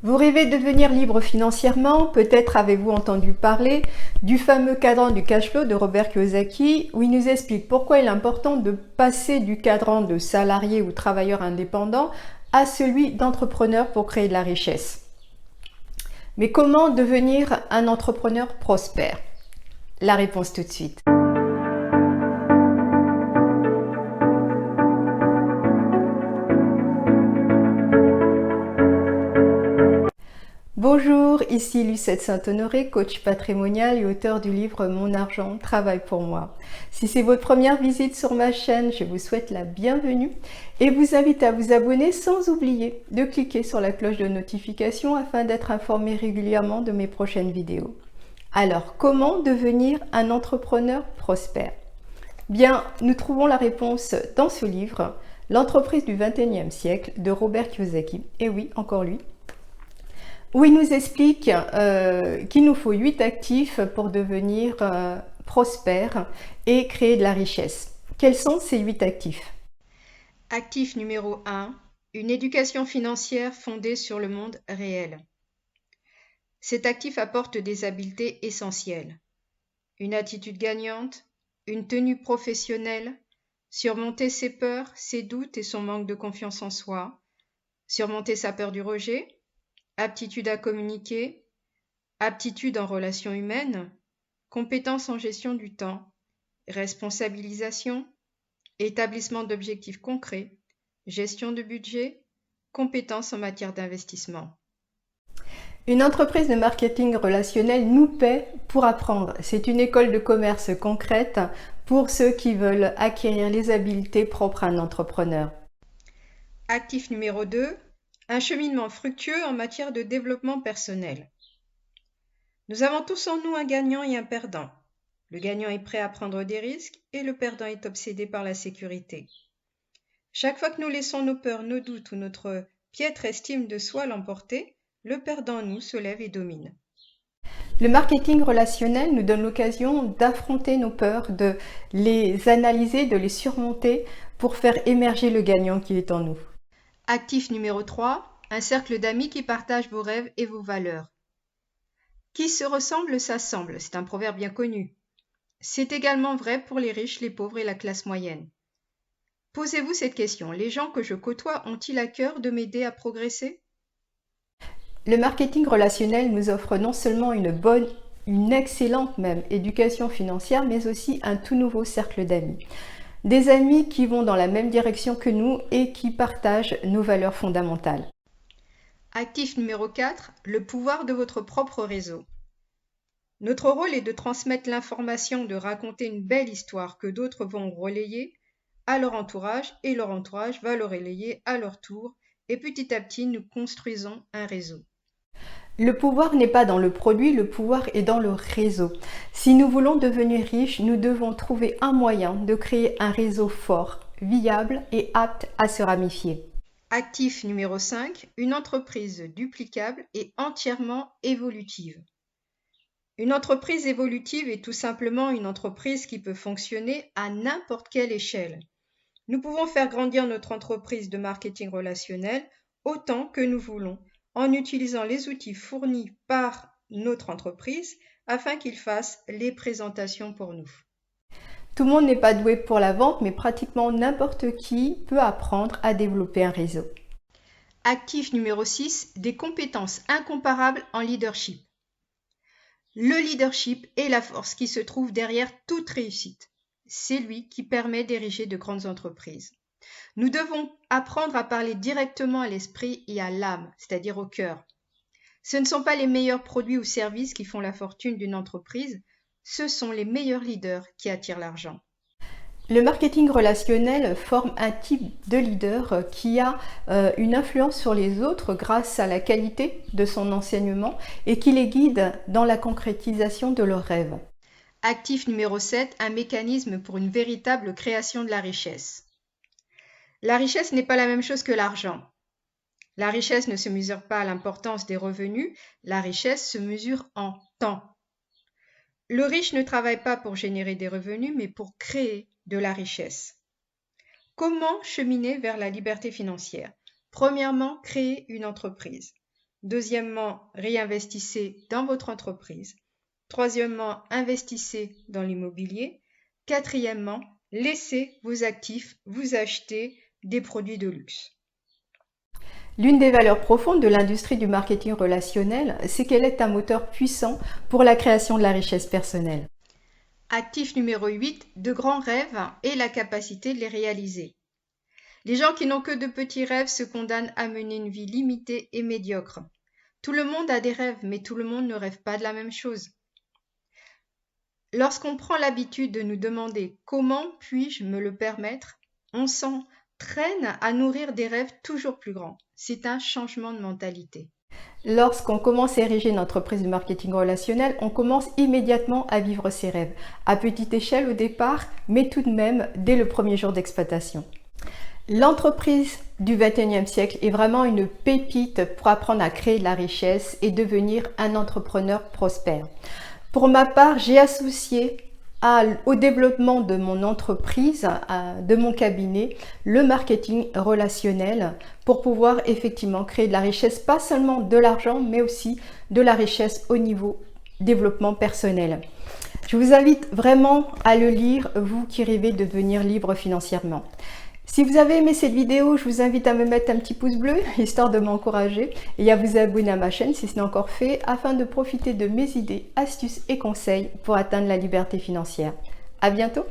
Vous rêvez de devenir libre financièrement? Peut-être avez-vous entendu parler du fameux cadran du cash flow de Robert Kiyosaki, où il nous explique pourquoi il est important de passer du cadran de salarié ou travailleur indépendant à celui d'entrepreneur pour créer de la richesse. Mais comment devenir un entrepreneur prospère? La réponse tout de suite. Bonjour, ici Lucette Saint-Honoré, coach patrimonial et auteur du livre Mon argent travaille pour moi. Si c'est votre première visite sur ma chaîne, je vous souhaite la bienvenue et vous invite à vous abonner sans oublier de cliquer sur la cloche de notification afin d'être informé régulièrement de mes prochaines vidéos. Alors, comment devenir un entrepreneur prospère? Bien, nous trouvons la réponse dans ce livre, L'entreprise du XXIe siècle de Robert Kiyosaki. Et oui, encore lui. Où il nous explique qu'il nous faut 8 actifs pour devenir prospère et créer de la richesse. Quels sont ces 8 actifs? Actif numéro 1, une éducation financière fondée sur le monde réel. Cet actif apporte des habiletés essentielles. Une attitude gagnante, une tenue professionnelle, surmonter ses peurs, ses doutes et son manque de confiance en soi, surmonter sa peur du rejet, aptitude à communiquer, aptitude en relations humaines, compétences en gestion du temps, responsabilisation, établissement d'objectifs concrets, gestion de budget, compétences en matière d'investissement. Une entreprise de marketing relationnel nous paie pour apprendre. C'est une école de commerce concrète pour ceux qui veulent acquérir les habiletés propres à un entrepreneur. Actif numéro 2, un cheminement fructueux en matière de développement personnel. Nous avons tous en nous un gagnant et un perdant. Le gagnant est prêt à prendre des risques et le perdant est obsédé par la sécurité. Chaque fois que nous laissons nos peurs, nos doutes ou notre piètre estime de soi l'emporter, le perdant en nous se lève et domine. Le marketing relationnel nous donne l'occasion d'affronter nos peurs, de les analyser, de les surmonter pour faire émerger le gagnant qui est en nous. Actif numéro 3, un cercle d'amis qui partagent vos rêves et vos valeurs. Qui se ressemble s'assemble, c'est un proverbe bien connu. C'est également vrai pour les riches, les pauvres et la classe moyenne. Posez-vous cette question, les gens que je côtoie ont-ils à cœur de m'aider à progresser? Le marketing relationnel nous offre non seulement une excellente même éducation financière, mais aussi un tout nouveau cercle d'amis. Des amis qui vont dans la même direction que nous et qui partagent nos valeurs fondamentales. Actif numéro 4, le pouvoir de votre propre réseau. Notre rôle est de transmettre l'information, de raconter une belle histoire que d'autres vont relayer à leur entourage et leur entourage va le relayer à leur tour et petit à petit nous construisons un réseau. Le pouvoir n'est pas dans le produit, le pouvoir est dans le réseau. Si nous voulons devenir riches, nous devons trouver un moyen de créer un réseau fort, viable et apte à se ramifier. Actif numéro 5, une entreprise duplicable et entièrement évolutive. Une entreprise évolutive est tout simplement une entreprise qui peut fonctionner à n'importe quelle échelle. Nous pouvons faire grandir notre entreprise de marketing relationnel autant que nous voulons en utilisant les outils fournis par notre entreprise afin qu'ils fassent les présentations pour nous. Tout le monde n'est pas doué pour la vente, mais pratiquement n'importe qui peut apprendre à développer un réseau. Actif numéro 6, des compétences incomparables en leadership. Le leadership est la force qui se trouve derrière toute réussite. C'est lui qui permet d'ériger de grandes entreprises. Nous devons apprendre à parler directement à l'esprit et à l'âme, c'est-à-dire au cœur. Ce ne sont pas les meilleurs produits ou services qui font la fortune d'une entreprise, ce sont les meilleurs leaders qui attirent l'argent. Le marketing relationnel forme un type de leader qui a une influence sur les autres grâce à la qualité de son enseignement et qui les guide dans la concrétisation de leurs rêves. Actif numéro 7, un mécanisme pour une véritable création de la richesse. La richesse n'est pas la même chose que l'argent. La richesse ne se mesure pas à l'importance des revenus, la richesse se mesure en temps. Le riche ne travaille pas pour générer des revenus, mais pour créer de la richesse. Comment cheminer vers la liberté financière? Premièrement, créer une entreprise. Deuxièmement, réinvestissez dans votre entreprise. Troisièmement, investissez dans l'immobilier. Quatrièmement, laissez vos actifs vous acheter des produits de luxe. L'une des valeurs profondes de l'industrie du marketing relationnel, c'est qu'elle est un moteur puissant pour la création de la richesse personnelle. Actif numéro 8, de grands rêves et la capacité de les réaliser. Les gens qui n'ont que de petits rêves se condamnent à mener une vie limitée et médiocre. Tout le monde a des rêves, mais tout le monde ne rêve pas de la même chose. Lorsqu'on prend l'habitude de nous demander « Comment puis-je me le permettre ?», on s'entraîne à nourrir des rêves toujours plus grands. C'est un changement de mentalité. Lorsqu'on commence à ériger une entreprise de marketing relationnel, on commence immédiatement à vivre ses rêves, à petite échelle au départ, mais tout de même dès le premier jour d'exploitation. L'entreprise du XXIe siècle est vraiment une pépite pour apprendre à créer de la richesse et devenir un entrepreneur prospère. Pour ma part, j'ai associé au développement de mon entreprise, de mon cabinet, le marketing relationnel pour pouvoir effectivement créer de la richesse, pas seulement de l'argent, mais aussi de la richesse au niveau développement personnel. Je vous invite vraiment à le lire, vous qui rêvez de devenir libre financièrement. Si vous avez aimé cette vidéo, je vous invite à me mettre un petit pouce bleu, histoire de m'encourager, et à vous abonner à ma chaîne si ce n'est encore fait, afin de profiter de mes idées, astuces et conseils pour atteindre la liberté financière. À bientôt!